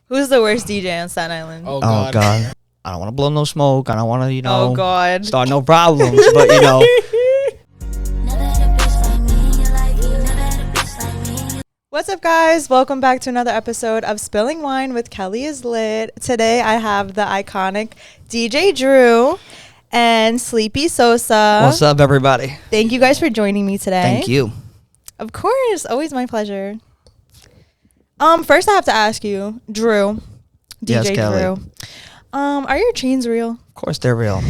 Who's the worst DJ on Staten Island? Oh God. I don't want to blow no smoke. I don't want to, Oh God. start no problems. But What's up, guys? Welcome back to another episode of Spilling Wine with Kelly is Lit. Today I have the iconic DJ Drew and Sleepy Sosa. What's up, everybody? Thank you guys for joining me today. Thank you. Of course, always my pleasure. First I have to ask you, Drew, DJ Yes, Kelly. Drew. Are your chains real? Of course they're real.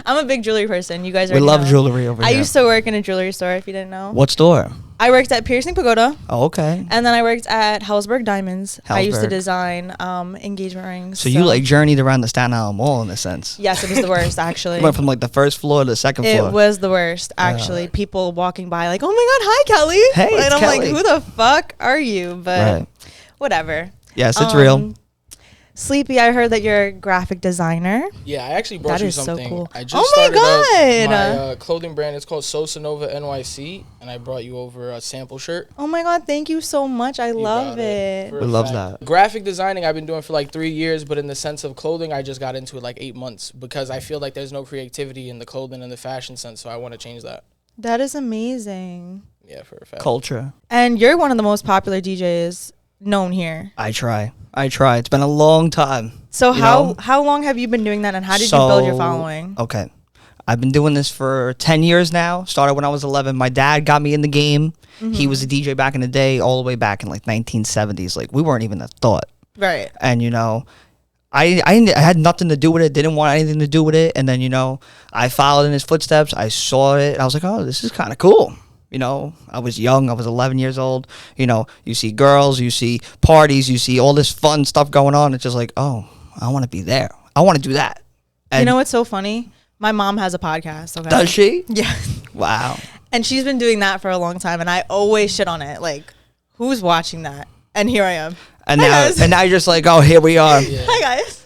I'm a big jewelry person. You guys We already love know. jewelry over I here. used to work in a jewelry store, if you didn't know. What store? I worked at Piercing Pagoda. Oh, okay. And then I worked at Hellsberg Diamonds. I used to Hellsberg. design engagement rings. So you like journeyed around the Staten Island Mall in a sense. Yes, it was the worst, actually. You went from like the first floor to the second floor. It was the worst, actually. People walking by like, oh my God, hi, Kelly. Hey, and it's I'm Kelly. like, who the fuck are you? But Right. whatever. Yes, it's real. Sleepy, I heard that you're a graphic designer. Yeah, I actually brought That you is so something. cool. I just Oh my started God. my clothing brand. It's called Sosa Nova NYC, and I brought you over a sample shirt. Oh my God, thank you so much. I love got it. For We a love fact. that. Graphic designing I've been doing for like 3 years, but in the sense of clothing, I just got into it like 8 months because I feel like there's no creativity in the clothing and the fashion sense, so I want to change that. That is amazing. Yeah, for a fact. Culture. And you're one of the most popular DJs known here. I try. It's been a long time. So You know? how long have you been doing that, and how did you build your following? Okay. I've been doing this for 10 years now. Started when I was 11. My dad got me in the game. He was a DJ back in the day, all the way back in like 1970s. Like, we weren't even a thought. Right. And, I had nothing to do with it, didn't want anything to do with it. And then, I followed in his footsteps. I saw it. I was like, oh, this is kind of cool. I was young. I was 11 years old. You see girls, you see parties, you see all this fun stuff going on. It's just like, oh, I want to be there. I want to do that. And You know what's so funny? My mom has a podcast. Okay. does she? Yeah. Wow. And she's been doing that for a long time, and I always shit on it. Like, who's watching that? And here I am. And Hi, now, guys. and now you're just like, oh, here we are. Yeah. Hi, guys.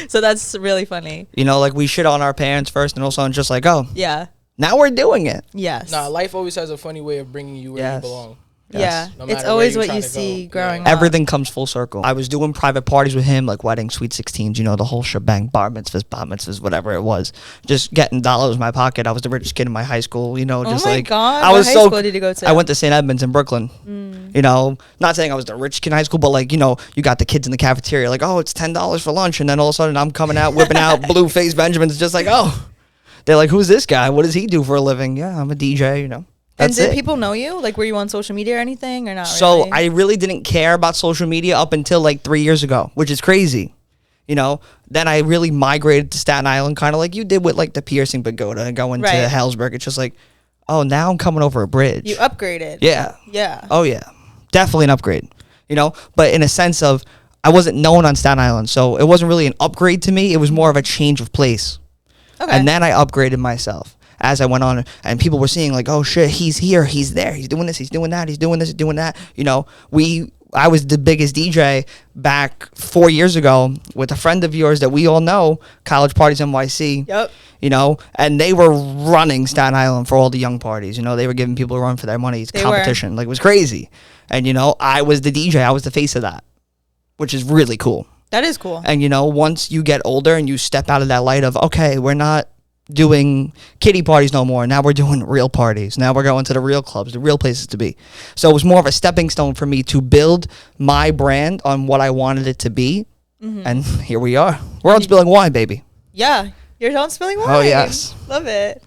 So that's really funny. Like we shit on our parents first, and also just like, oh, Yeah. now we're doing it. Yes. Nah, life always has a funny way of bringing you where Yes. you belong. Yeah. Yes. No It's matter always where what you're you trying to see go. growing Yeah. up. Everything comes full circle. I was doing private parties with him, like weddings, sweet 16s, the whole shebang, bar mitzvahs, bat mitzvahs, whatever it was. Just getting dollars in my pocket. I was the richest kid in my high school, just Oh my like God. I was What high school did you go to? I went to St. Edmunds in Brooklyn. Not saying I was the rich kid in high school, but like, you got the kids in the cafeteria, like, oh, it's $10 for lunch, and then all of a sudden I'm coming out whipping out blue face Benjamins, just like, oh, they're like, who's this guy? What does he do for a living? Yeah, I'm a DJ, That's and did it. people know you? Like, were you on social media or anything, or not? So really? I really didn't care about social media up until like 3 years ago, which is crazy. Then I really migrated to Staten Island, kind of like you did with like the Piercing Pagoda and going to Right. Hellsberg. It's just like, oh, now I'm coming over a bridge. You upgraded. Yeah. Yeah. Oh yeah, definitely an upgrade. But in a sense of I wasn't known on Staten Island, so it wasn't really an upgrade to me. It was more of a change of place. Okay. And then I upgraded myself as I went on, and people were seeing like, oh shit, he's here, he's there, he's doing this, he's doing that, he's doing this, he's doing that. I was the biggest DJ back 4 years ago with a friend of yours that we all know, College Parties NYC. Yep. And they were running Staten Island for all the young parties. They were giving people a run for their money. It's They competition. Like, it was crazy. And, I was the DJ. I was the face of that, which is really cool. That is cool. And, once you get older and you step out of that light of, okay, we're not doing kiddie parties no more. Now we're doing real parties. Now we're going to the real clubs, the real places to be. So it was more of a stepping stone for me to build my brand on what I wanted it to be. And here we are. We're on Spilling Wine, baby. Yeah. You're on Spilling Wine. Oh, yes. Love it.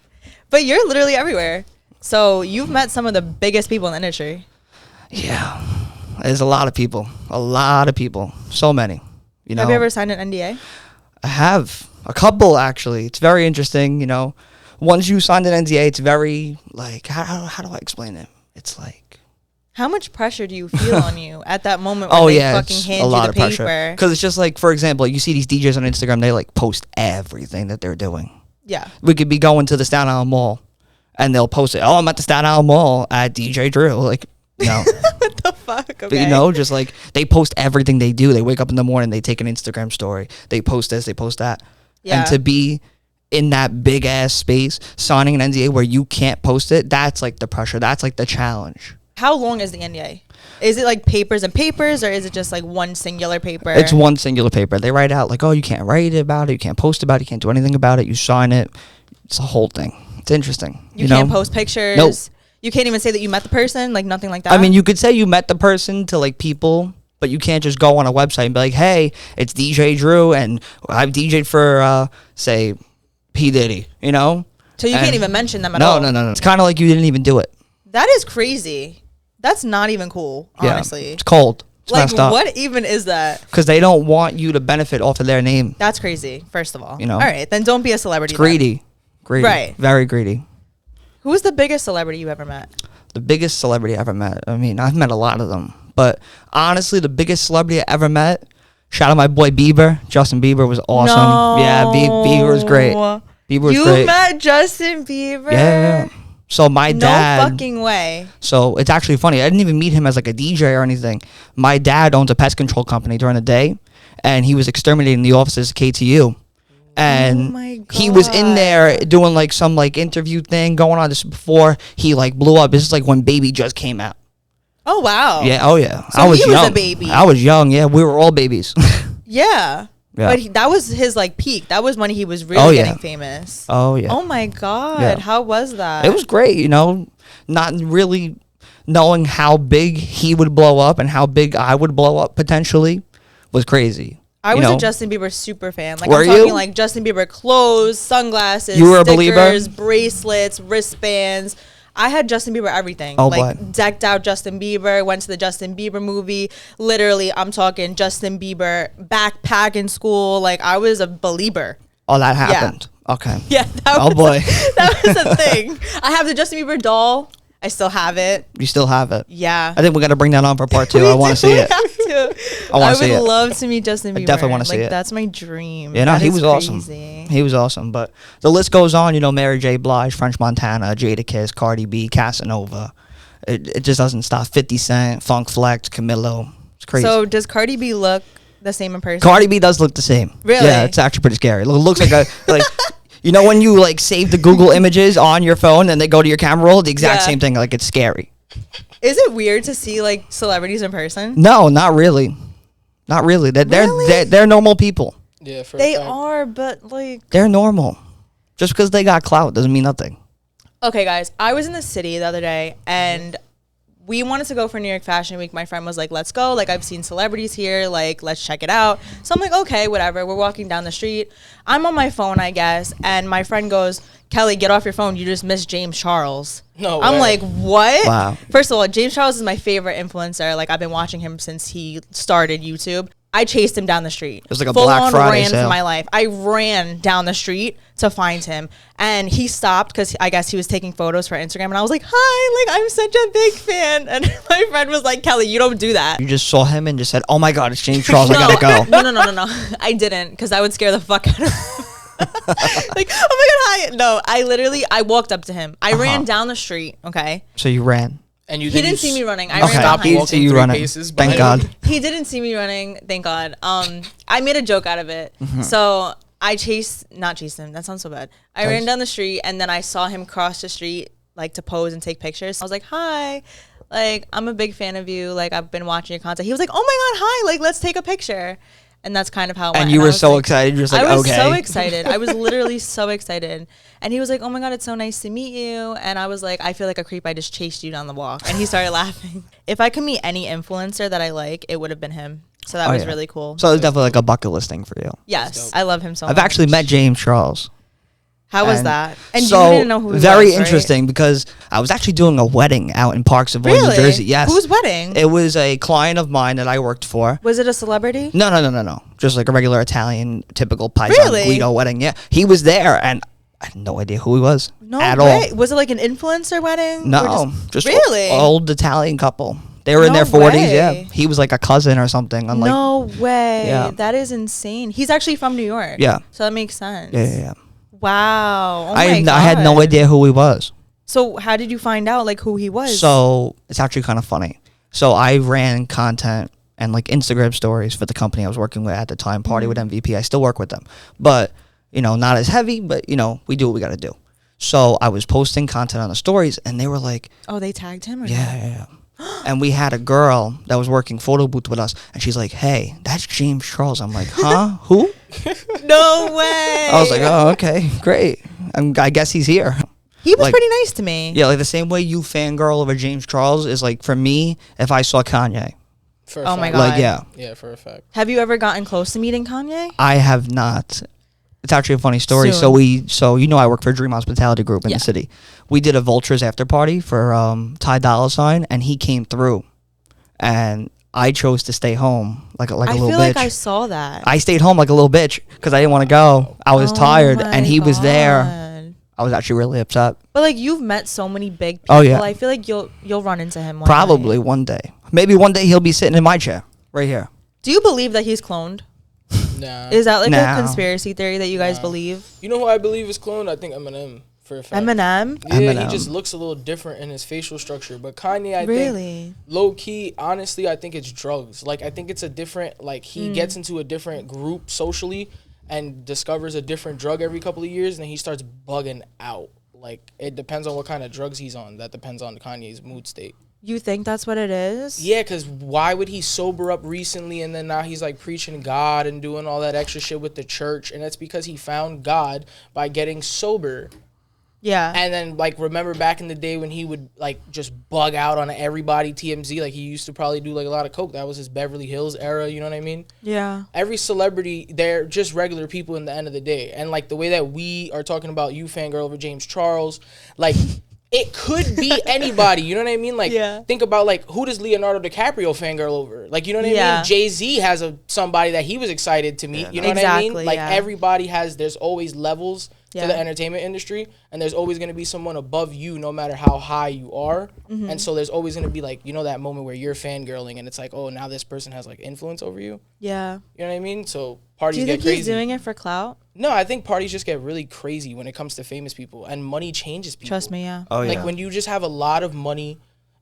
But you're literally everywhere. So you've met some of the biggest people in the industry. Yeah. There's a lot of people. So many. Have you ever signed an NDA? I have a couple, actually. It's very interesting. Once you sign an NDA, it's very like, how do I explain it? It's like, How much pressure do you feel on you at that moment when oh they yeah, fucking it's hand a you lot the of pressure. paper? Because it's just like, for example, you see these DJs on Instagram, they like post everything that they're doing. Yeah. We could be going to the Staten Island Mall, and they'll post it. Oh, I'm at the Staten Island Mall at DJ Drew. Like, no. What the fuck? Okay. But, just like they post everything they do. They wake up in the morning, they take an Instagram story, they post this, they post that. Yeah. And to be in that big ass space, signing an NDA where you can't post it, that's like the pressure. That's like the challenge. How long is the NDA? Is it like papers and papers, or is it just like one singular paper? It's one singular paper. They write out like, oh, you can't write about it, you can't post about it, you can't do anything about it. You sign it. It's a whole thing. It's interesting. You can't post pictures. Nope. You can't even say that you met the person, like nothing like that. I mean, you could say you met the person to like people, but you can't just go on a website and be like, hey, it's DJ Drew and I've DJ'd for, say, P. Diddy, you know? So you can't even mention them at all? No. It's kind of like you didn't even do it. That is crazy. That's not even cool, honestly. Yeah, it's cold. It's like, messed up. what even is that? Because they don't want you to benefit off of their name. That's crazy, first of all. You know? All right, then don't be a celebrity. It's greedy. Greedy. Right. Very greedy. Who's the biggest celebrity you ever met? The biggest celebrity I ever met. I mean, I've met a lot of them. But honestly, the biggest celebrity I ever met, shout out my boy Bieber. Justin Bieber was awesome. No. Yeah, Bieber was great. Bieber was great. You met Justin Bieber? Yeah. So my dad. No fucking way. So it's actually funny. I didn't even meet him as like a DJ or anything. My dad owns a pest control company during the day, and he was exterminating the offices at KTU. And he was in there doing like some like interview thing going on. This before he like blew up. This is like when Baby just came out. Oh wow. Yeah. Oh yeah. So I was he young. was a baby. I was young. Yeah, we were all babies. Yeah. Yeah. But that was his like peak. That was when he was really getting famous. Oh yeah. Oh my God. Yeah. How was that? It was great, you know, not really knowing how big he would blow up and how big I would blow up potentially was crazy. I was a Justin Bieber super fan. Like, were I'm talking you? like Justin Bieber clothes, sunglasses, you were stickers, a believer? bracelets, wristbands. I had Justin Bieber everything. Oh, like boy. Decked out Justin Bieber, went to the Justin Bieber movie. Literally, I'm talking Justin Bieber backpack in school. Like, I was a believer. Oh, that happened. Yeah. Okay. Yeah. Oh boy. That was a thing. I have the Justin Bieber doll. I still have it. You still have it? Yeah. I think we got to bring that on for part 2. I want to see it. I would love to meet Justin Bieber. I definitely want to see it. That's my dream. Yeah, no, he was crazy. awesome. He was awesome. But the list goes on. You know, Mary J. Blige, French Montana, Jadakiss, Cardi B, Casanova. It just doesn't stop. 50 Cent, Funk Flex, Camilo. It's crazy. So does Cardi B look the same in person? Cardi B does look the same. Really? Yeah, it's actually pretty scary. It looks like a like. You know when you like save the Google images on your phone and they go to your camera roll? The exact same thing. Like, it's scary. Is it weird to see like celebrities in person? No, not really. Not really. They're normal people. Yeah, they are, but like they're normal. Just because they got clout doesn't mean nothing. Okay, guys, I was in the city the other day and we wanted to go for New York Fashion Week. My friend was like, let's go. Like, I've seen celebrities here. Like, let's check it out. So I'm like, okay, whatever. We're walking down the street. I'm on my phone, I guess. And my friend goes, Kelly, get off your phone. You just missed James Charles. No I'm way. like, what? Wow. First of all, James Charles is my favorite influencer. Like, I've been watching him since he started YouTube. I chased him down the street. It was like a Full Black on Friday ran sale. for my life. I ran down the street to find him, and he stopped because I guess he was taking photos for Instagram. And I was like, "Hi, like I'm such a big fan." And my friend was like, "Kelly, you don't do that." You just saw him and just said, "Oh my God, it's James Charles. I gotta go." No. I didn't, because I would scare the fuck out of him. Like, oh my God, hi. No, I walked up to him. I ran down the street. Okay. So you ran. And you He didn't see me running. I Okay. ran Stop behind him. walking you 3 running. paces. Thank behind God. him. He didn't see me running, thank God. I made a joke out of it. So I not chased him. That sounds so bad. I ran down the street and then I saw him cross the street like to pose and take pictures. I was like, hi, like I'm a big fan of you. Like I've been watching your content. He was like, oh my God, hi, like let's take a picture. And that's kind of how it went. And you I were was so like, excited. You're just like, I was okay. so excited. I was literally so excited. And he was like, oh my God, it's so nice to meet you. And I was like, I feel like a creep. I just chased you down the walk. And he started laughing. If I could meet any influencer that I like, it would have been him. So that was really cool. So it's definitely like a bucket list thing for you. Yes, I love him so much. I've actually met James Charles. How was that? And so you didn't know who he very was, right? interesting because I was actually doing a wedding out in Parksville, New Jersey. Yes. Whose wedding? It was a client of mine that I worked for. Was it a celebrity? No. Just like a regular Italian, typical Paisan Really? Guido wedding. Yeah. He was there and I had no idea who he was. No at way. all. Was it like an influencer wedding? No. Just really? old Italian couple. They were in No their 40s. way. Yeah. He was like a cousin or something. I'm like, No way. Yeah. That is insane. He's actually from New York. Yeah. So that makes sense. yeah. Wow. Oh I my had no God. idea who he was. So how did you find out like who he was? So it's actually kind of funny. So I ran content and like Instagram stories for the company I was working with at the time, Party with MVP. I still work with them, but you know, not as heavy, but you know, we do what we got to do. So I was posting content on the stories and they were like, oh, they tagged him? Or yeah. And we had a girl that was working photo booth with us, and she's like, "Hey, that's James Charles." I'm like, "Huh? Who?" No way. I was like, "Oh, okay, great. I guess he's here." He was like- pretty nice to me. Yeah, like the same way you fangirl over James Charles is like for me if I saw Kanye. For a Oh fact. my God. Like, yeah, Yeah, for a fact. Have you ever gotten close to meeting Kanye? I have not. It's actually a funny story. Soon. So you know I work for Dream Hospitality Group in Yeah. the city. We did a Vultures after party for Ty Dolla $ign, and he came through, and I chose to stay home like a I little feel bitch. like I saw that. I stayed home like a little bitch because I didn't want to go. I was Oh tired, my and he was there. God. I was actually really upset. But like you've met so many big people. Oh, yeah. I feel like you'll run into him one Probably night. one day. Maybe one day he'll be sitting in my chair right here. Do you believe that he's cloned? Nah. Is that like No. a conspiracy theory that you guys Nah. believe? You know who I believe is cloned? I think Eminem, for a fact. Eminem? Yeah, Eminem. he just looks a little different in his facial structure. But Kanye, I think, Really? low key, honestly, I think it's drugs. Like, I think it's a different, like, he gets into a different group socially and discovers a different drug every couple of years, and then he starts bugging out. Like, it depends on what kind of drugs he's on. That depends on Kanye's mood state. You think that's what it is? Yeah, because why would he sober up recently and then now he's like preaching God and doing all that extra shit with the church? And that's because he found God by getting sober. Yeah. And then, like, remember back in the day when he would, like, just bug out on everybody, TMZ? Like, he used to probably do, like, a lot of coke. That was his Beverly Hills era, you know what I mean? Yeah. Every celebrity, they're just regular people in the end of the day. And, like, the way that we are talking about you fangirl over James Charles, like, it could be anybody, you know what I mean? Like, Yeah. think about, like, who does Leonardo DiCaprio fangirl over? Like, you know what I Yeah. mean? Jay-Z has somebody that he was excited to meet, you know what I Exactly, mean? Like, yeah. everybody there's always levels Yeah. to the entertainment industry, and there's always going to be someone above you no matter how high you are. Mm-hmm. And so there's always going to be, like, you know, that moment where you're fangirling and it's like, oh, now this person has, like, influence over you. Yeah. You know what I mean? So Do parties you get think crazy. he's doing it for clout? No, I think parties just get really crazy when it comes to famous people, and money changes people. Trust me, yeah. Oh, yeah. Like, when you just have a lot of money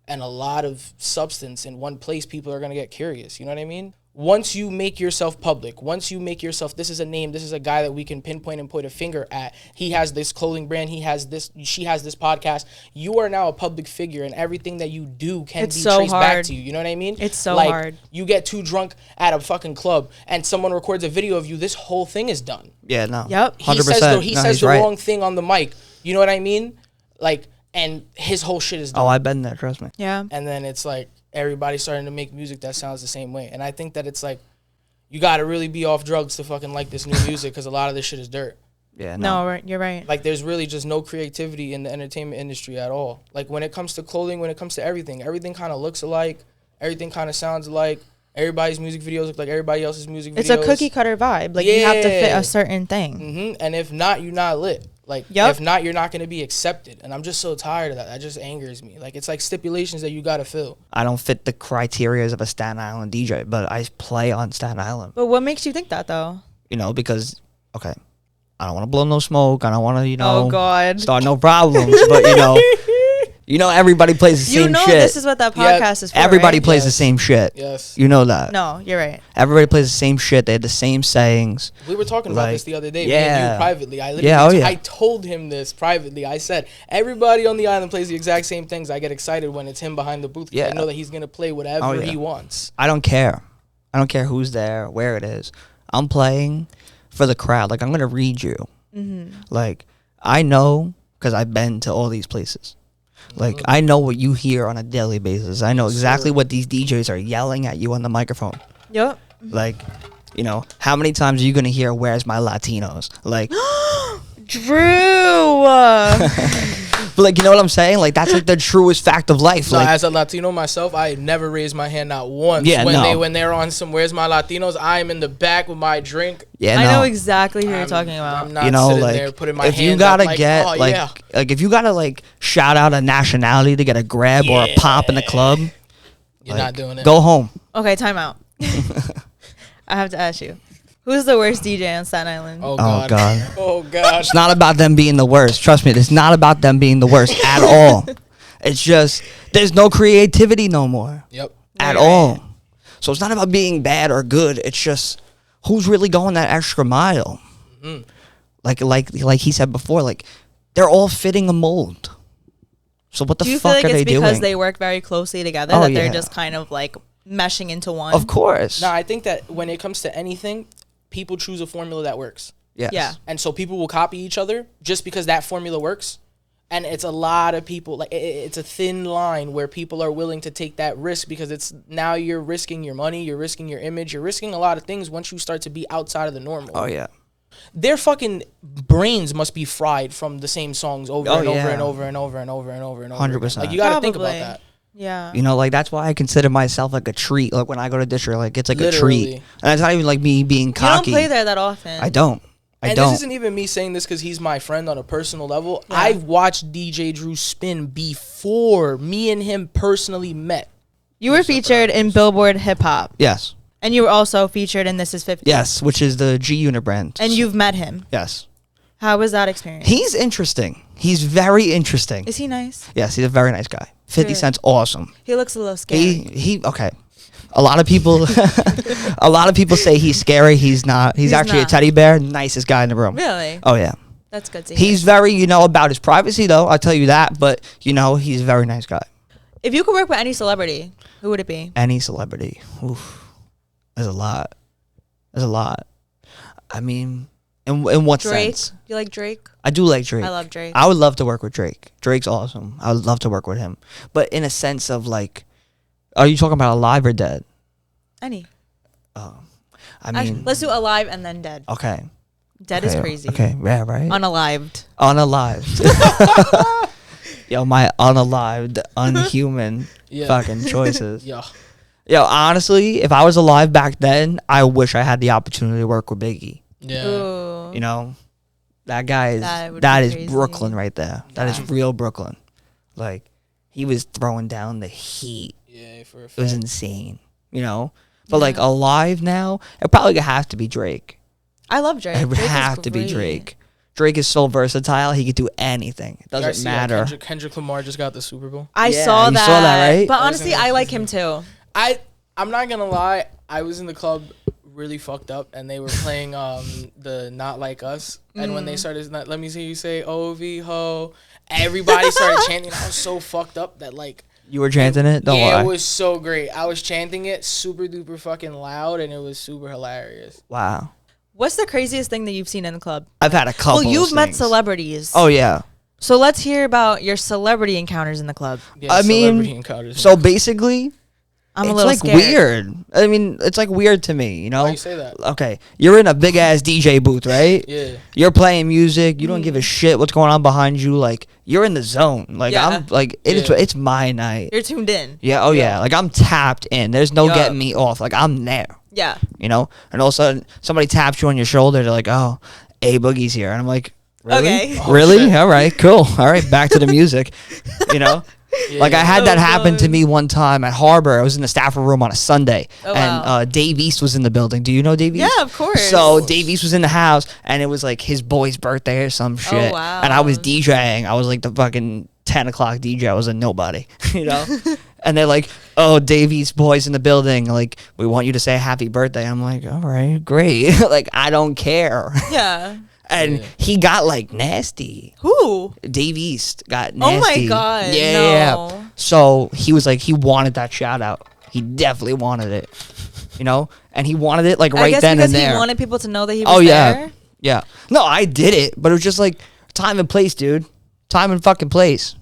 and a lot of substance in one place, people are going to get curious. You know what I mean? Once you make yourself public, once you make yourself, this is a name, this is a guy that we can pinpoint and point a finger at. He has this clothing brand, he has this, she has this podcast. You are now a public figure, and everything that you do can It's be so traced back hard. to you. You know what I mean? It's so like, hard. You get too drunk at a fucking club, and someone records a video of you, this whole thing is done. Yeah, no. Yep. He 100%. says the right. wrong thing on the mic. You know what I mean? Like, and his whole shit is done. Oh, I've been there. Trust me. Yeah. And then it's like everybody's starting to make music that sounds the same way. And I think that it's like, you got to really be off drugs to fucking like this new music, because a lot of this shit is dirt. Yeah, No, right, you're right. Like, there's really just no creativity in the entertainment industry at all. Like, when it comes to clothing, when it comes to everything kind of looks alike. Everything kind of sounds alike. Everybody's music videos look like everybody else's music videos. It's a cookie cutter vibe. Like, you have to fit Yeah. a certain thing. Mm-hmm. And if not, you're not lit. Like, Yep. if not, you're not going to be accepted. And I'm just so tired of that. That just angers me. Like, it's like stipulations that you got to fill. I don't fit the criteria of a Staten Island DJ, but I play on Staten Island. But what makes you think that, though? You know, because, okay, I don't want to blow no smoke. I don't want to, Oh, God. start no problems. But, you know, everybody plays the You same know shit. this is what that Yeah. podcast is for, Everybody right? plays the Yes. same shit. Yes. You know that. No, you're right. Everybody plays the same shit. They had the same sayings. We were talking about Like, this the other day. Me and yeah. you privately. I literally, Yeah, oh, yeah. I told him this privately. I said, everybody on the island plays the exact same things. I get excited when it's him behind the booth. 'Cause Yeah. I know that he's going to play whatever Oh, yeah. he wants. I don't care. I don't care who's there, where it is. I'm playing for the crowd. Like, I'm going to read you. Mm-hmm. Like, I know because I've been to all these places. Like, I know what you hear on a daily basis. I know Yes, exactly sir. what these DJs are yelling at you on the microphone. Yep. Like, you know, how many times are you going to hear, "Where's my Latinos?" Like, Drew. but like, you know what I'm saying? Like, that's like the truest fact of life. So Like, as a Latino myself, I never raised my hand not once. Yeah, when no. when they're on some "Where's my Latinos," I am in the back with my drink. yeah, I no. know exactly who you're I'm- talking about. I'm not You know, sitting like, there putting my if hand you up gotta like, get oh, like, yeah. like if you gotta like shout out a nationality to get a grab or a pop in the club, You're like, not doing it. Go home. Okay, time out. I have to ask you. Who's the worst DJ on Staten Island? Oh Oh god. God. Oh god. It's not about them being the worst. Trust me, it's not about them being the worst at all. It's just there's no creativity no more Yep. at Right. all. So it's not about being bad or good. It's just who's really going that extra mile. Like he said before, like they're all fitting a mold. So what the Do you feel fuck like are they it's because doing? they work very closely together Oh, that they're yeah. just kind of like meshing into one? Of course. No, I think that when it comes to anything, people choose a formula that works. Yes. Yeah. And so people will copy each other just because that formula works. And it's a lot of people, like it's a thin line where people are willing to take that risk because it's now you're risking your money, you're risking your image, you're risking a lot of things once you start to be outside of the normal. Oh yeah. Their fucking brains must be fried from the same songs over and over yeah. and over and over and over and over and over. 100%. Like you got to think about Probably. that. Yeah. You know, like that's why I consider myself like a treat. Like when I go to district, like it's like Literally. a treat, and it's not even like me being You cocky. don't play there that often. I don't. And this isn't even me saying this because he's my friend on a personal level. Yeah. I've watched DJ Drew spin before me and him personally met. You were featured in Billboard Hip Hop, Yes. and you were also featured in This Is 50. Yes, which is the G Unit brand. And you've met him. Yes. How was that experience? He's interesting. He's very interesting. Is he nice? Yes, he's a very nice guy. 50 Good. Cent's awesome. He looks a little scary. He okay. A lot of people say he's scary. He's not. He's actually not. a teddy bear. Nicest guy in the room. Really? Oh yeah. That's good to hear. He's very, about his privacy though. I'll tell you that, but he's a very nice guy. If you could work with any celebrity, who would it be? Any celebrity. Oof. There's a lot. I mean, in what Drake? sense? You like Drake? I do like Drake. I love Drake. I would love to work with Drake. Drake's awesome. I would love to work with him. But in a sense of like, are you talking about alive or dead? Any. I Actually, mean, let's do alive and then dead. okay. Dead Okay, is crazy. Okay, yeah, right. Unalived. Unalived. Yo, my unalived, unhuman Yeah. fucking choices. Yeah. Yo, honestly, if I was alive back then, I wish I had the opportunity to work with Biggie. Yeah. Ooh. You know, that guy is That would that be is crazy. Brooklyn right there. That is Yeah. real Brooklyn. Like he was throwing down the heat. Yeah, for a It was fact. insane. But like alive now, it probably have to be Drake. I love Drake. It would Drake is have to be great. Drake. Drake is so versatile. He could do anything. It You guys doesn't see that matter. Kendrick Lamar just got the Super Bowl. I Yeah, saw you that. saw that, right? But That was honestly, I like him too. I'm not gonna lie. I was in the club really fucked up, and they were playing the Not Like Us. And when they started, let me see you say "OV ho," everybody started chanting. I was so fucked up that like. You were chanting it? Don't Yeah, lie. it was so great. I was chanting it super duper fucking loud, and it was super hilarious. Wow. What's the craziest thing that you've seen in the club? I've had a couple. Well, you've of met things. celebrities. Oh yeah. So let's hear about your celebrity encounters in the club. Yeah, I mean, celebrity encounters. So basically, I'm a it's little like scared. weird. I mean, it's like weird to me, you know? Why you say that? Okay, you're in a big ass DJ booth, right? Yeah. You're playing music. You don't give a shit what's going on behind you. Like you're in the zone. Like Yeah. I'm like it's my night. You're tuned in. Yeah. Oh yeah. Like I'm tapped in. There's no Yup. getting me off. Like I'm there. Yeah. And all of a sudden somebody taps you on your shoulder. They're like, "Oh, A Boogie's here," and I'm like, "Really? Okay. Oh, Really? shit. All right, cool. All right, back to the music." You know. Yeah. Like I had that Oh, happen to God. me one time at Harbor. I was in the staff room on a Sunday, Oh, and wow. Dave East was in the building. Do you know Dave East? Yeah, of course. So Dave East was in the house, and it was like his boy's birthday or some shit. wow. And I was DJing. I was like the fucking 10 o'clock DJ. I was a nobody, you know. And they're like, "Oh, Dave East boy's in the building. Like, we want you to say happy birthday." I'm like, "All right, great." Like, I don't care. Yeah. And Yeah. he got like nasty. Who? Dave East got Oh my nasty. God, Yeah, no. yeah. So he was like, he wanted that shout out. He definitely wanted it, and he wanted it like I right guess then because and there. he wanted people to know that he was Oh yeah, there. yeah. No, I did it, but it was just like time and place, dude. Time and fucking place.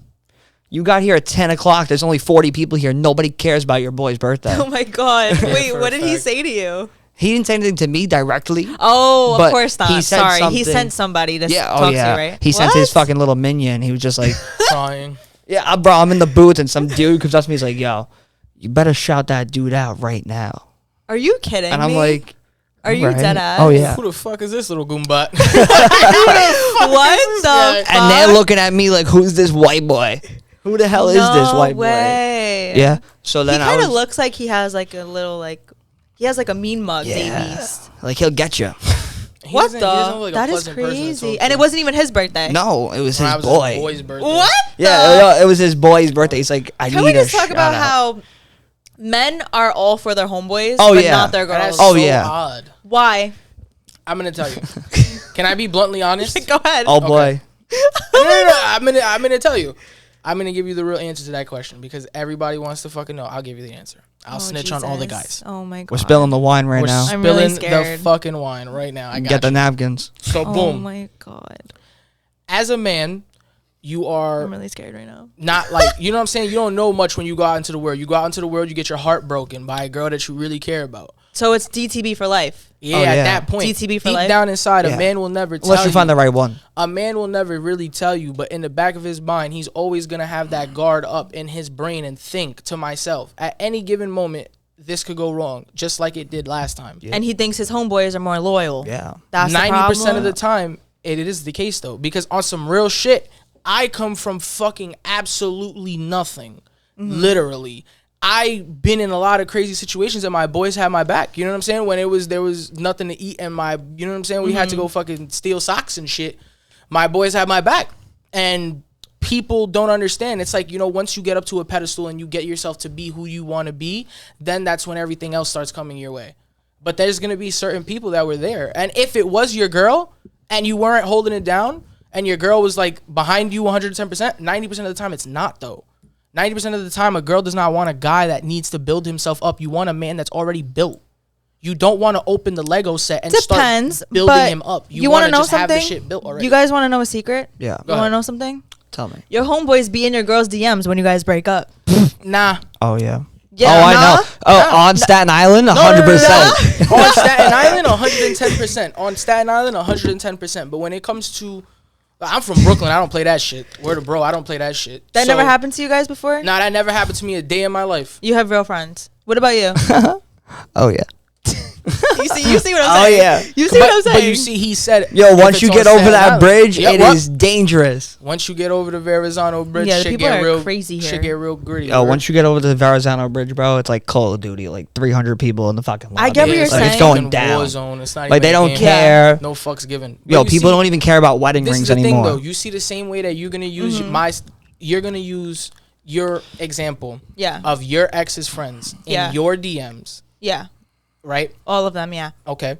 You got here at 10 o'clock. There's only 40 people here. Nobody cares about your boy's birthday. Oh my God. Wait, for what a did he fact. say to you? He didn't say anything to me directly. Oh, But of course not. he said Sorry. He something- sent somebody to Yeah, talk oh to yeah. you, right? He sent his What? fucking little minion. He was just like, Crying. yeah, bro, I'm in the booth, and some dude comes up to me. He's like, "Yo, you better shout that dude out right now." Are you kidding And I'm me? like, Are you "Alright." dead ass? Oh yeah. Who the fuck is this little goombat? What the guy? fuck? And they're looking at me like, "Who's this white boy? Who the hell is this No white way. boy?" Yeah. So He then I kind was of looks like he has like a little he has like a mean mug, Dave yeah, East. like he'll get you. He What doesn't- he doesn't look like a That is pleasant person to crazy. talk And to. it wasn't even his birthday. No, it was When I his was boy. boy's birthday. What? Yeah, it was his boy's birthday. He's like, "I Can need we just a talk about shout out." how men are all for their homeboys, Oh, but yeah. not their And girls? that's Oh, so yeah. odd. Why? I'm gonna tell you. Can I be bluntly honest? Go ahead. Oh boy. No. I'm gonna tell you. I'm going to give you the real answer to that question because everybody wants to fucking know. I'll give you the answer. I'll snitch on all the guys. Oh my God. We're spilling the wine right now. I'm really Spilling scared. the fucking wine right now. I got Get the you. napkins. So boom. Oh my God. As a man, you are I'm really scared right now. not like, you know what I'm saying? You don't know much when you go out into the world. You go out into the world, you get your heart broken by a girl that you really care about. So it's DTB for life. Yeah, Oh, at yeah. that point. DTB for deep life? down inside, Yeah. a man will never tell Unless you find the right one. A man will never really tell you, but in the back of his mind, he's always going to have that guard up in his brain and think to myself, at any given moment, this could go wrong, just like it did last time. Yeah. And he thinks his homeboys are more loyal. Yeah. That's 90% of the time, it is the case, though, because on some real shit, I come from fucking absolutely nothing. Literally. I've been in a lot of crazy situations and my boys had my back. You know what I'm saying? When there was nothing to eat and you know what I'm saying? We had to go fucking steal socks and shit. My boys had my back. And people don't understand. It's like, you know, once you get up to a pedestal and you get yourself to be who you want to be, then that's when everything else starts coming your way. But there's going to be certain people that were there. And if it was your girl and you weren't holding it down and your girl was like behind you 110%, 90% of the time it's not though. 90% of the time, a girl does not want a guy that needs to build himself up. You want a man that's already built. You don't want to open the Lego set and Depends, start building but him up. You want to know just have the something? shit built already. You guys want to know a secret? Yeah. You want to know something? Tell me. Your homeboys be in your girls' DMs when you guys break up. Nah. Oh, yeah. Yeah, oh, I nah? know. Oh, on Staten Island, 100%. On Staten Island, 110%. On Staten Island, 110%. But when it comes to... I'm from Brooklyn. I don't play that shit. Word of bro, I don't play that shit. That never happened to you guys before? Nah, that never happened to me a day in my life. You have real friends. What about you? Oh, yeah. you see what I'm saying? Oh, yeah. You see what I'm saying? But you see, he said... Yo, if once it's you on get over Staten that Island- bridge, Yeah, it what? is dangerous. Once you get over the Verrazano Bridge, Yeah, the shit people get are real crazy here. Shit get real gritty. Yo, word. once you get over the Verrazano Bridge, bro, it's like Call of Duty. Like 300 people in the fucking lobby. I get what you're it's saying. It's going fucking down. War zone. It's not Like, even they a don't game. care. No fucks given. But Yo, you people see, don't even care about wedding this rings is the anymore. thing, though. You see the same way that you're gonna use you're gonna use your example Yeah. of your ex's friends in your DMs, Yeah. right? All of them, yeah. Okay.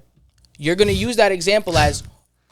You're gonna use that example as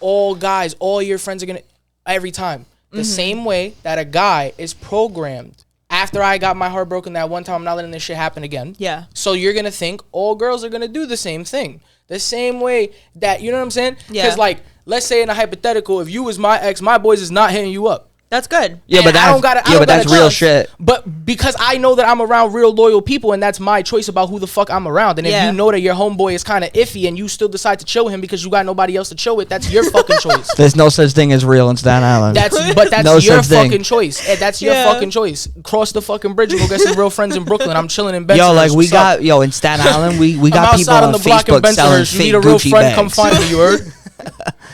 all guys, all your friends are gonna every time. The same way that a guy is programmed. After I got my heart broken that one time, I'm not letting this shit happen again. Yeah. So you're gonna think all girls are gonna do the same thing. The same way that, you know what I'm saying? Yeah. Because like, let's say in a hypothetical, if you was my ex, my boys is not hitting you up. That's good. Yeah, And but I don't that's, gotta- I don't that's gotta real trust. shit. But because I know that I'm around real loyal people and that's my choice about who the fuck I'm around. And if Yeah. you know that your homeboy is kind of iffy and you still decide to chill him because you got nobody else to chill with, that's your fucking choice. There's no such thing as real in Staten Island. That's No your such thing. fucking choice. And that's your Yeah. fucking choice. Cross the fucking bridge and go get some real friends in Brooklyn. I'm chilling in Bensonhurst. Yo, like we What's up? got in Staten Island, we I'm got people outside on on the block in Facebook selling Bensonhurst. You fake need a real Gucci friend? Come bags. find me. You heard?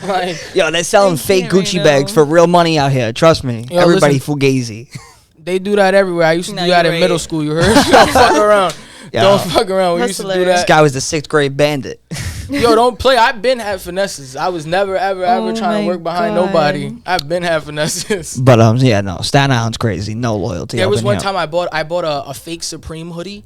Like, Yo, they're selling I fake can't right Gucci now. bags for real money out here. Trust me. Yo, Everybody listen. fugazi. they do that everywhere. I used to No, do that you're in middle right. school. You heard? Don't fuck around. Yo. Don't fuck around. We That's used to hilarious. do This that. guy was the 6th grade bandit. Yo, don't play. I've been had finesses. I was never, ever, ever Oh trying my to work behind God. nobody. I've been had finesses. But yeah, no, Staten Island's crazy. No loyalty. There up was in one here. time I bought a fake Supreme hoodie.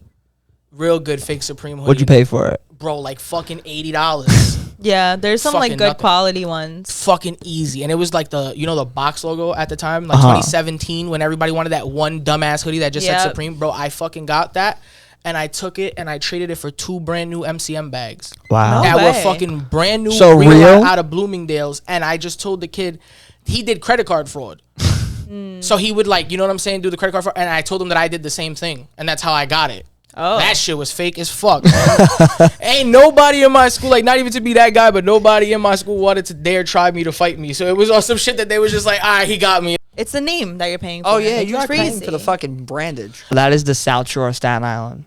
Real good fake Supreme hoodie. What'd you pay for it? Bro, like fucking $80. Yeah, there's some like Fucking good nothing. quality ones. Fucking easy. And it was like the box logo at the time, like Uh-huh. 2017, when everybody wanted that one dumbass hoodie that just said Yep. Supreme. Bro, I fucking got that. And I took it and I traded it for 2 brand new MCM bags. Wow. No That were way. fucking brand new, So real real? out of Bloomingdale's. And I just told the kid, he did credit card fraud. So he would like, you know what I'm saying, do the credit card fraud. And I told him that I did the same thing. And that's how I got it. Oh. That shit was fake as fuck. Man. Ain't nobody in my school, like not even to be that guy, but nobody in my school wanted to dare try me to fight me. So it was on some shit that they was just like, all right, he got me. It's the name that you're paying for. Oh yeah, It's you are paying crazy. for the fucking brandage. That is the South Shore of Staten Island.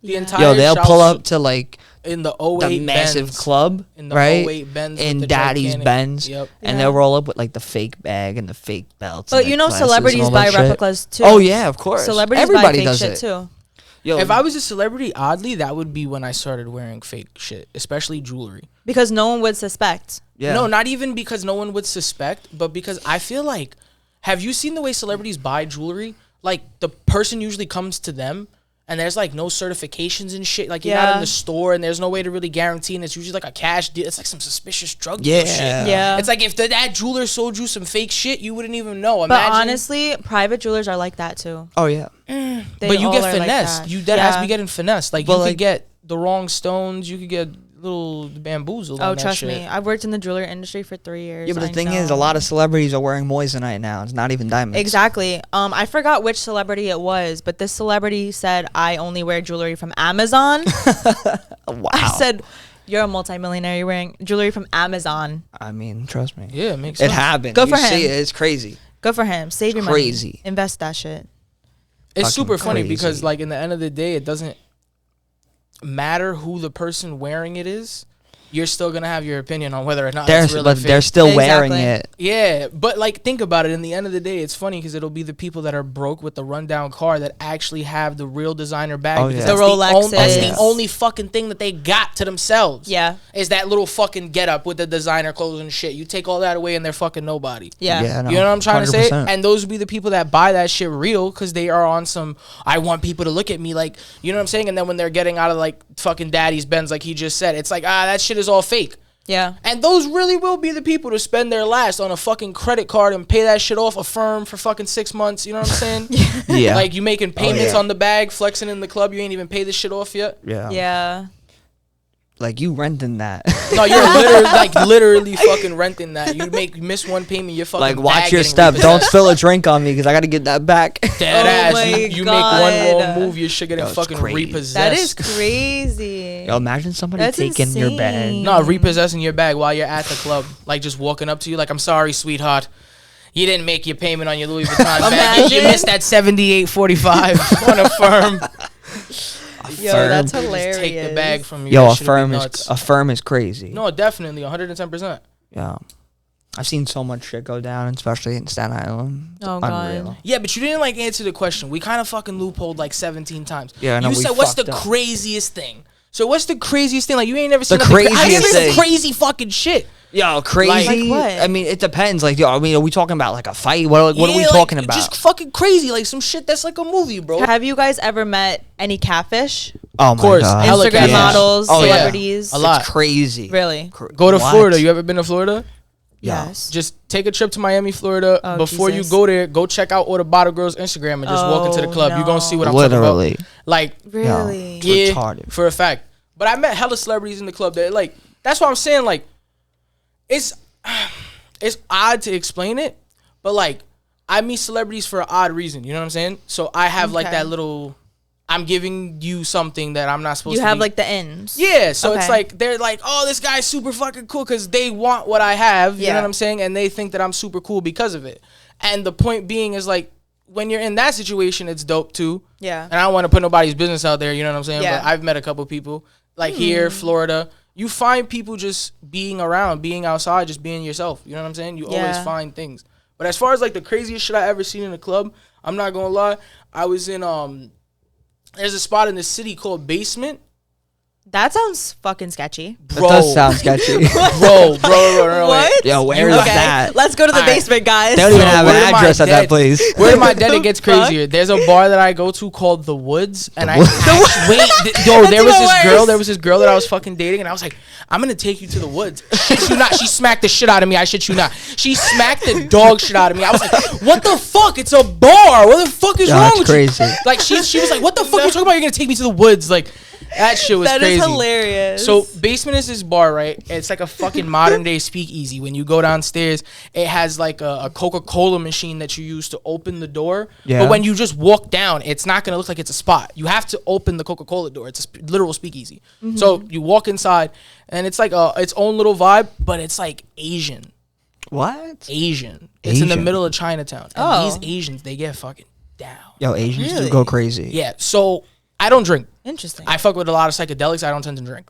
The entire Yo, they'll South pull Shore- up to like in the the 08 massive Benz. club, In the right? 08 Benz with In the Daddy's gigantic- Benz, Yep. and Yeah. they'll roll up with like the fake bag and the fake belts. But and you the know, glasses and celebrities all buy that shit. replicas too. Oh yeah, of course. Celebrities Everybody buy fake does shit it too. Yo, If I was a celebrity, oddly, that would be when I started wearing fake shit, especially jewelry. Because no one would suspect. yeah. No, not even because no one would suspect, but because I feel like, have you seen the way celebrities buy jewelry? Like the person usually comes to them and there's like no certifications and shit. Like you're not in the store, and there's no way to really guarantee. And it's usually like a cash deal. It's like some suspicious drug deal shit. Yeah. It's like if that jeweler sold you some fake shit, you wouldn't even know. But honestly, private jewelers are like that too. Oh yeah. But you get finessed. You dead ass be getting finessed. Like you could get the wrong stones. You could get little bamboozled. Oh, trust me. I've worked in the jewelry industry for 3 years. Yeah, but the thing is, a lot of celebrities are wearing moissanite now. It's not even diamonds. Exactly. I forgot which celebrity it was, but this celebrity said, I only wear jewelry from Amazon. Wow. I said, you're a multimillionaire. You're wearing jewelry from Amazon. I mean, trust me. Yeah, it makes sense. It happened. Good for him. See it. It's crazy. Good for him. Save your Crazy. money. Invest that shit. It's Fucking super funny crazy. because, like, in the end of the day, it doesn't matter who the person wearing it is. You're still gonna have your opinion on whether or not it's real or fake. They're still wearing it. Yeah, but like think about it. In the end of the day, it's funny because it'll be the people that are broke with the rundown car that actually have the real designer bag. Oh, Because yeah. The Rolexes. That's the only fucking thing that they got to themselves. Yeah. Is that little fucking get up with the designer clothes and shit. You take all that away and they're fucking nobody. Yeah. no, You know what I'm trying to 100%. say? And those would be the people that buy that shit real because they are on some, I want people to look at me like, you know what I'm saying? And then when they're getting out of like fucking daddy's Benz, like he just said, it's like, that shit is all fake. Yeah. And those really will be the people to spend their last on a fucking credit card and pay that shit off a firm for fucking 6 months. You know what I'm saying? Yeah. Like you making payments yeah. on the bag, flexing in the club. You ain't even pay this shit off yet. Yeah. Yeah. Like you renting that. No, you're literally fucking renting that. You miss one payment, you're fucking Like watch bag your getting step. Don't repossessed. spill a drink on me because I got to get that back. Dead Oh ass. my You make God. one wrong move, your shit getting Yo, it's fucking crazy. repossessed. That is crazy. Yo, imagine somebody That's taking your bag. insane. No, repossessing your bag while you're at the club. Like just walking up to you like, I'm sorry, sweetheart. You didn't make your payment on your Louis Vuitton bag. You Imagine. missed that $78.45 on a firm. Yo, firm. that's Just hilarious. take the bag from you. Yo, That a shit'll be firm nuts. is a firm is crazy. No, definitely 110%. Yeah. I've seen so much shit go down, especially in Staten Island. It's Oh, God. unreal. Yeah, but you didn't like answer the question. We kind of fucking loopholed like 17 times. Yeah, I know, You we said, "What's the fucked up." craziest thing?" So what's the craziest thing? Like you ain't never seen The nothing craziest I ain't never seen thing. crazy fucking shit. Yo, crazy. Like what? I mean, it depends. Like, yo, I mean, are we talking about like a fight? What are we Yeah, talking like, about? Just fucking crazy, like some shit that's like a movie, bro. Have you guys ever met any catfish? Oh my course. god. Hella Instagram catfish. models, Oh, yeah. celebrities? A lot. It's crazy. Really? Go to What? Florida. You ever been to Florida? Yeah. Yes. Just take a trip to Miami, Florida. Oh, Before Jesus. you go there, go check out all the bottle girls' Instagram and just walk into the Oh, club. You're gonna see what I'm Literally. talking about. Like, Really? It's yeah, retarded. for a fact. But I met hella celebrities in the club that like. That's what I'm saying. Like, it's odd to explain it, but like I meet celebrities for an odd reason. You know what I'm saying? So I have like Okay. that little. I'm giving you something that I'm not supposed You to. have be. like the ends. Yeah, so it's Okay. like they're like, oh, this guy's super fucking cool because they want what I have. You know Yeah. what I'm saying? And they think that I'm super cool because of it. And the point being is like, when you're in that situation, it's dope too. Yeah. And I don't want to put nobody's business out there. You know what I'm saying? Yeah. But I've met a couple people like here, Florida. You find people just being around, being outside, just being yourself. You know what I'm saying? You always Yeah. find things. But as far as like the craziest shit I ever seen in a club, I'm not gonna lie. I was in there's a spot in the city called Basement. That sounds fucking sketchy. That does sound sketchy. bro. What? Yo, where is that? Let's go to the Alright. basement, guys. They don't even So have an where am I address at that dead? place. Where my dead it gets The fuck? crazier. There's a bar that I go to called The Woods, and Woods? there was even this girl. worse. There was this girl that I was fucking dating, and I was like, I'm gonna take you to The Woods. Shit you not. She smacked the shit out of me. I shit you not. She smacked the dog shit out of me. I was like, what the fuck? It's a bar. What the fuck is Yo, wrong that's with crazy. you? Like she was like, what the fuck are you talking about? You're gonna take me to The Woods? Like that shit was That crazy. is hilarious. So Basement is this bar, right? It's like a fucking modern day speakeasy. When you go downstairs, it has like a Coca-Cola machine that you use to open the door. Yeah. But when you just walk down, it's not gonna look like it's a spot. You have to open the Coca-Cola door. It's a literal speakeasy. So you walk inside, and it's like its own little vibe, but it's like Asian. What? Asian. It's in the Asian. middle of Chinatown. And Oh. these Asians, they get fucking down. Yo, Asians Really? do go crazy. Yeah. So I don't drink. Interesting. I fuck with a lot of psychedelics. I don't tend to drink.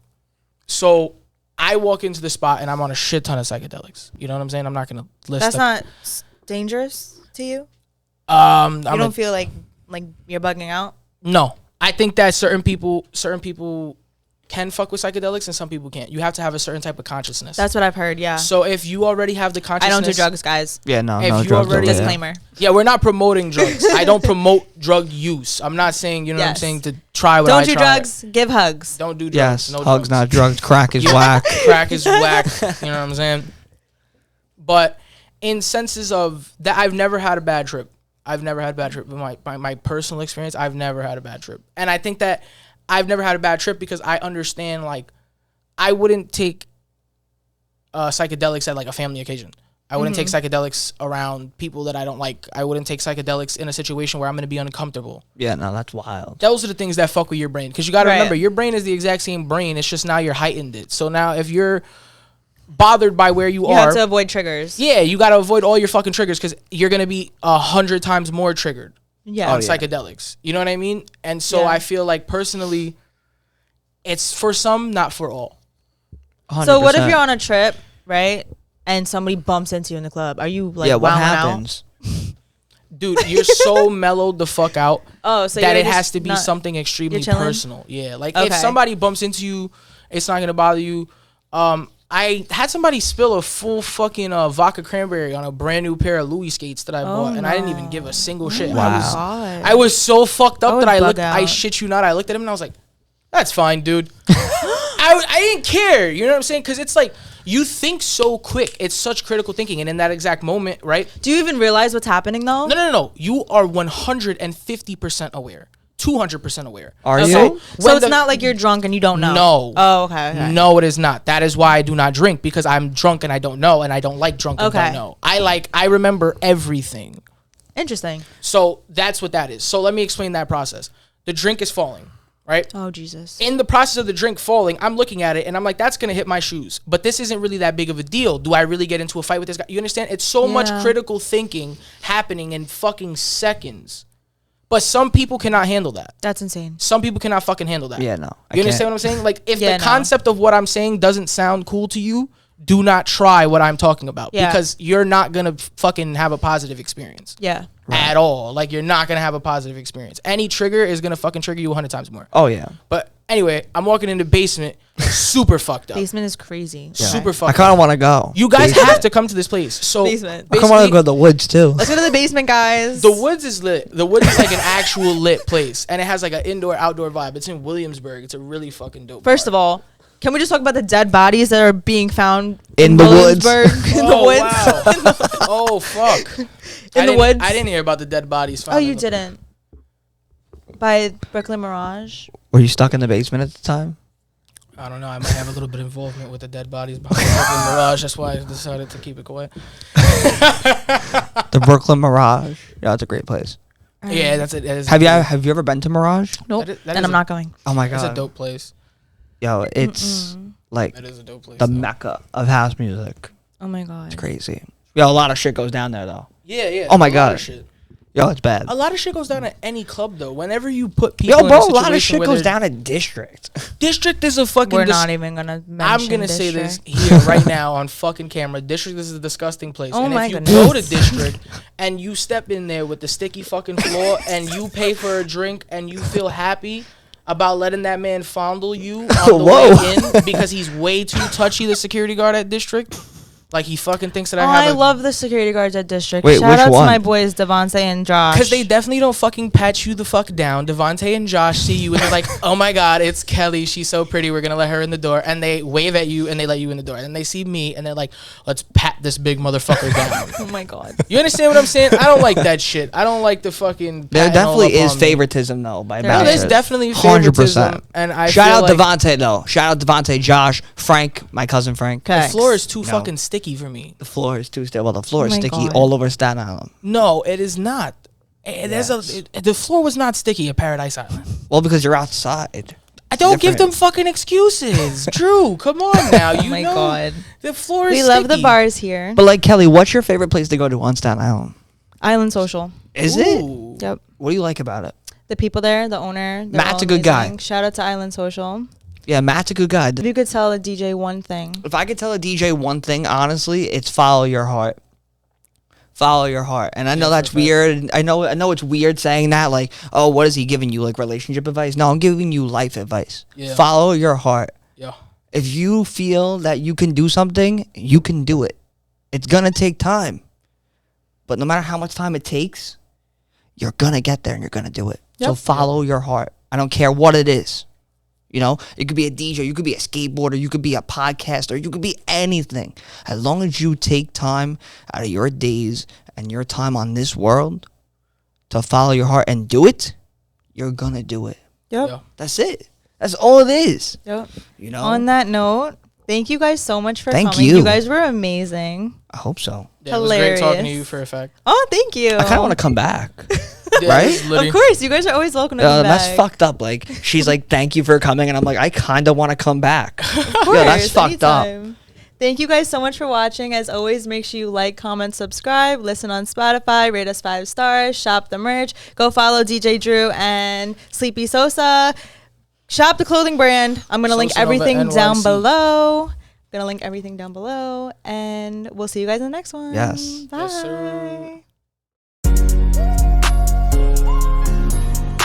So I walk into the spot and I'm on a shit ton of psychedelics. You know what I'm saying? I'm not gonna list. That's not dangerous to you. I'm You don't feel like you're bugging out. no. I think that certain people can fuck with psychedelics and some people can't. You have to have a certain type of consciousness. That's what I've heard. Yeah. So if you already have the I consciousness, don't do drugs, guys. Yeah, no, If no you drugs. already- over there. Disclaimer. Yeah, we're not promoting drugs. I don't promote drug use. I'm not saying, you know what I'm Yes. saying, to try what Don't I do try. drugs. Give hugs. Don't do drugs. Yes, No hugs, drugs. not drugs. Crack is Yeah. whack. Crack is whack. You know what I'm saying? But in senses of that, I've never had a bad trip. I've never had a bad trip. My personal experience, I've never had a bad trip. And I think that I've never had a bad trip because I understand, like, I wouldn't take psychedelics at, like, a family occasion. I wouldn't take psychedelics around people that I don't like. I wouldn't take psychedelics in a situation where I'm going to be uncomfortable. Yeah, no, that's wild. Those are the things that fuck with your brain. Because you got to Right. remember, your brain is the exact same brain. It's just now you're heightened it. So now if you're bothered by where you You are, have to avoid triggers. yeah, you got to avoid all your fucking triggers because you're going to be 100 times more triggered Yeah. on psychedelics. You know what I mean? And so Yeah. I feel like personally, it's for some, not for all. 100%. So what if you're on a trip, right, and somebody bumps into you in the club? Are you like, yeah, what wilding out? happens? Dude, you're so mellowed the fuck out Oh, so that you're it just has to be not- something extremely you're chilling? personal. Yeah, like Okay. if somebody bumps into you, it's not gonna bother you. I had somebody spill a full fucking vodka cranberry on a brand new pair of Louis skates that I bought, and I didn't even give a single shit. Wow. I was so fucked up would that I bug looked. I out. shit you not. I looked at him and I was like, "That's fine, dude." I didn't care. You know what I'm saying? Because it's like you think so quick. It's such critical thinking, and in that exact moment, right? Do you even realize what's happening though? No. You are 150% aware. 200% aware. Are Okay. you? So When it's the- not like you're drunk and you don't know. No. Oh, okay. No, it is not. That is why I do not drink, because I'm drunk and I don't know, and I don't like drunk and Okay. don't know. I remember everything. Interesting. So that's what that is. So let me explain that process. The drink is falling, right? Oh Jesus. In the process of the drink falling, I'm looking at it and I'm like, that's gonna hit my shoes. But this isn't really that big of a deal. Do I really get into a fight with this guy? You understand? It's so much Yeah. critical thinking happening in fucking seconds. But some people cannot handle that. That's insane. Some people cannot fucking handle that. Yeah, no. I You understand can't. what I'm saying? Like, if Yeah, the no. concept of what I'm saying doesn't sound cool to you, do not try what I'm talking about. Yeah. Because you're not gonna fucking have a positive experience. Yeah. At all. Like, you're not gonna have a positive experience. Any trigger is gonna fucking trigger you 100 times more. Oh, yeah. But anyway, I'm walking in the basement, super fucked up. Basement is crazy. Super I fucked kind up. of want to go. You guys have to come to this place. So Basement. I kind of want to basically, go to the woods, too. Let's go to the basement, guys. the woods is lit. The woods is like an actual lit place, and it has like an indoor outdoor vibe. It's in Williamsburg. It's a really fucking dope. First of all, can we just talk about the dead bodies that are being found In the woods. Williamsburg? In the Oh, woods. wow. Oh fuck. In the woods. I didn't hear about the dead bodies. Oh, found you in the- didn't. By Brooklyn Mirage. Were you stuck in the basement at the time? I don't know. I might have a little bit of involvement with the dead bodies behind the Mirage. That's why I decided to keep it quiet. The Brooklyn Mirage. Yeah, it's a great place. Yeah, that's it. That is Have you ever been to Mirage? Nope. That And is I'm a- not going. Oh my That's god. a dope place. Yo, it's like That is a dope place. the though. mecca of house music. Oh my god. It's crazy. Yo, a lot of shit goes down there though. Yeah. Oh my a lot God. of shit. Yo, it's bad. A lot of shit goes down at any club though. Whenever you put people Yo, in bro, a a lot of situation shit where goes they're- down at District. District is a fucking. We're not even gonna mention I'm gonna say this District. here right now on fucking camera. District is a disgusting place. Oh and my if you goodness. go to District and you step in there with the sticky fucking floor and you pay for a drink and you feel happy about letting that man fondle you on the Whoa. way in because he's way too touchy, the security guard at District. Like, he fucking thinks that Oh, I have I love the security guards at District. Wait, Shout which out one? to my boys Devontae and Josh. Because they definitely don't fucking pat you the fuck down. Devontae and Josh see you and they're like, oh my God, it's Kelly. She's so pretty. We're going to let her in the door. And they wave at you and they let you in the door. And they see me and they're like, let's pat this big motherfucker down. Oh my god. You understand what I'm saying? I don't like that shit. I don't like the fucking. There patting all definitely up is on me. favoritism though by No, No, bouncers. there's definitely 100%. favoritism. And I Shout out feel like Devontae though. Shout out Devontae, Josh, Frank, my cousin Frank. the Thanks. floor is too No. fucking sticky for me. The floor is too still. Well, the floor is Oh my sticky God. all over Staten Island. No, it is not. The floor was not sticky at Paradise Island. Well, because you're outside. I don't give Different. them fucking excuses. Drew, come on now. Oh You my know god. the floor is We love the sticky. bars here. But like Kelly, what's your favorite place to go to on Staten Island? Island Social. Is it? Ooh. Yep. What do you like about it? The people there, the owner. they're Matt's all a good guy. amazing. Shout out to Island Social. Yeah, Matt's a good guy. If you could tell a DJ one thing. If I could tell a DJ one thing, honestly, it's follow your heart. Follow your heart. And I know Yeah, that's for a fact. weird. I know it's weird saying that, like, oh, what is he giving you, like relationship advice? No, I'm giving you life advice. Yeah. Follow your heart. Yeah. If you feel that you can do something, you can do it. It's gonna take time. But no matter how much time it takes, you're gonna get there and you're gonna do it. So Yep. follow your heart. I don't care what it is. You know, it could be a DJ, you could be a skateboarder, you could be a podcaster, you could be anything. As long as you take time out of your days and your time on this world to follow your heart and do it, you're gonna do it. Yep. Yeah. That's it. That's all it is. Yep. You know? On that note, thank you guys so much for Thank coming. you. You guys were amazing. I hope so. Yeah, it was great talking to Hilarious. you for a fact. Oh, thank you. I kind of want to come back. Yeah, Right? it was literally- Of course, you guys are always welcome to come That's back. fucked up. Like, she's like, thank you for coming. And I'm like, I kind of want to come back. Of course, Yeah, that's fucked up. anytime. Thank you guys so much for watching. As always, make sure you like, comment, subscribe, listen on Spotify, rate us 5 stars, shop the merch, go follow DJ Drew and Sleepy Sosa. Shop the clothing brand. I'm going to link Sosa Nova everything down NYC. below. I'm going to link everything down below. And we'll see you guys in the next one. Yes. Bye. Yes, sir.